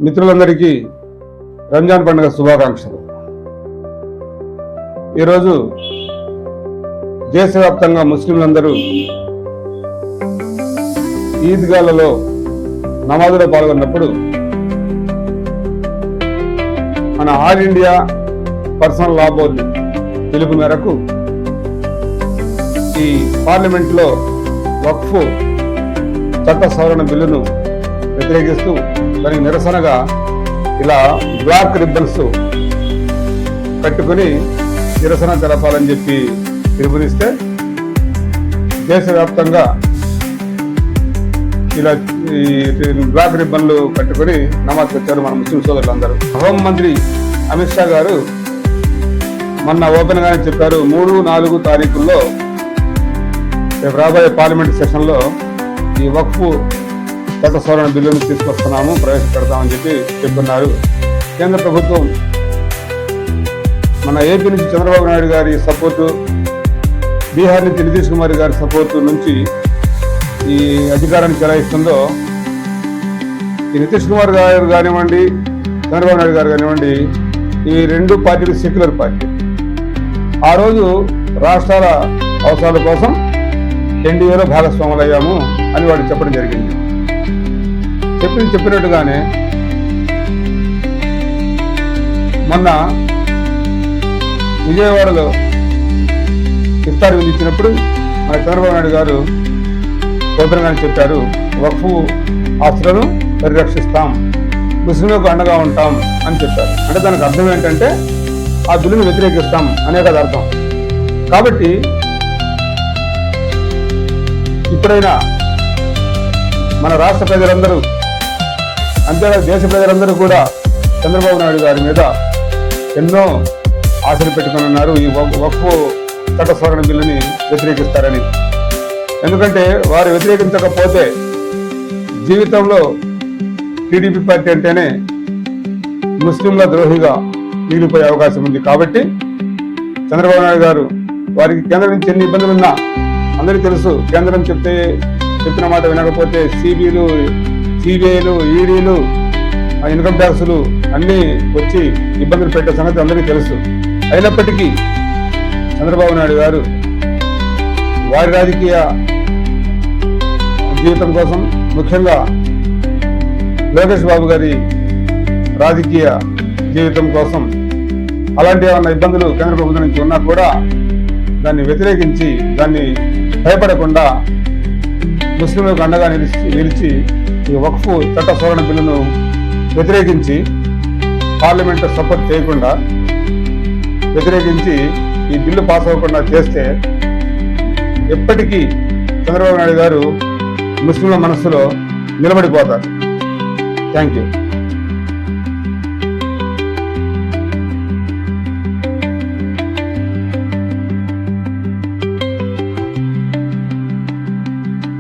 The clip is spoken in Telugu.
మిత్రులందరికీ రంజాన్ పండుగ శుభాకాంక్షలు. ఈరోజు దేశవ్యాప్తంగా ముస్లింలందరూ ఈద్గాలలో నమాజులో పాల్గొన్నప్పుడు మన ఆల్ ఇండియా పర్సనల్ లా బోర్డు పిలుపు మేరకు ఈ పార్లమెంట్లో వక్ఫ్ చట్ట సవరణ బిల్లును వ్యతిరేకిస్తూ దానికి నిరసనగా ఇలా బ్లాక్ రిబ్బన్స్ పెట్టుకుని నిరసన తెలపాలని చెప్పి పిలుపునిస్తే దేశవ్యాప్తంగా ఇలా ఈ బ్లాక్ రిబ్బన్లు కట్టుకుని నమాజ్ వచ్చారు మన ముస్లిం సోదరులందరూ. హోంమంత్రి అమిత్ షా గారు మొన్న ఓపెన్ గానే చెప్పారు, 3-4 తారీఖుల్లో రేపు రాబోయే పార్లమెంట్ సెషన్లో ఈ వక్ఫ్ చట్ట సవరణ బిల్లును తీసుకొస్తున్నాము, ప్రవేశపెడతామని చెప్పి చెప్తున్నారు. కేంద్ర ప్రభుత్వం మన ఏపీ నుంచి చంద్రబాబు నాయుడు గారి సపోర్టు, బీహార్ నుంచి నితీష్ కుమార్ గారి సపోర్టు నుంచి ఈ అధికారాన్ని చెలాయిస్తుందో, ఈ నితీష్ కుమార్ గారు కానివ్వండి, చంద్రబాబు నాయుడు గారు కానివ్వండి, ఈ రెండు పార్టీలు సెక్యులర్ పార్టీ. ఆ రోజు రాష్ట్రాల అవసరాల కోసం ఎన్డీఏలో భాగస్వాములు అయ్యాము అని వాడు చెప్పడం జరిగింది. చెప్పినట్టుగానే మొన్న విజయవాడలో ఇఫ్తార్ విందు ఇచ్చినప్పుడు మన చంద్రబాబు నాయుడు గారు ఓపెన్గానే చెప్పారు, వక్ఫ్ ఆస్తులను పరిరక్షిస్తాం, ముస్లింలకు అండగా ఉంటాం అని చెప్పారు. అంటే దానికి అర్థం ఏంటంటే ఆ బిల్లును వ్యతిరేకిస్తాం అనే కదా అర్థం. కాబట్టి ఇప్పుడైనా మన రాష్ట్ర ప్రజలందరూ, అంతేకాదు దేశ ప్రజలందరూ కూడా చంద్రబాబు నాయుడు గారి మీద ఎన్నో ఆశలు పెట్టుకుని ఉన్నారు ఈ వక్ఫ్ చట్ట సవరణ బిల్లుని వ్యతిరేకిస్తారని. ఎందుకంటే వారు వ్యతిరేకించకపోతే జీవితంలో టీడీపీ పార్టీ అంటేనే ముస్లింల ద్రోహిగా మిగిలిపోయే అవకాశం ఉంది. కాబట్టి చంద్రబాబు నాయుడు గారు వారికి కేంద్రం నుంచి ఎన్ని ఇబ్బందులు ఉన్నా అందరికీ తెలుసు. కేంద్రం చెప్పిన మాట వినకపోతే సిబిఐలు, ఈడీలు, ఇన్కమ్ ట్యాక్సులు అన్నీ వచ్చి ఇబ్బందులు పెట్టే సంగతి అందరికీ తెలుసు. అయినప్పటికీ చంద్రబాబు నాయుడు గారు వారి రాజకీయ జీవితం కోసం, ముఖ్యంగా లోకేష్ బాబు గారి రాజకీయ జీవితం కోసం అలాంటి ఏమన్నా ఇబ్బందులు కేంద్ర ప్రభుత్వం నుంచి ఉన్నా కూడా దాన్ని వ్యతిరేకించి, దాన్ని భయపడకుండా ముస్లింలకు అండగా నిలిచి ఈ వక్ఫ్ చట్ట సవరణ బిల్లును వ్యతిరేకించి పార్లమెంట్ సపోర్ట్ చేయకుండా వ్యతిరేకించి ఈ బిల్లు పాస్ అవ్వకుండా చేస్తే ఎప్పటికీ చంద్రబాబు నాయుడు గారు ముస్లింల మనస్సులో నిలబడిపోతారు. Thank you.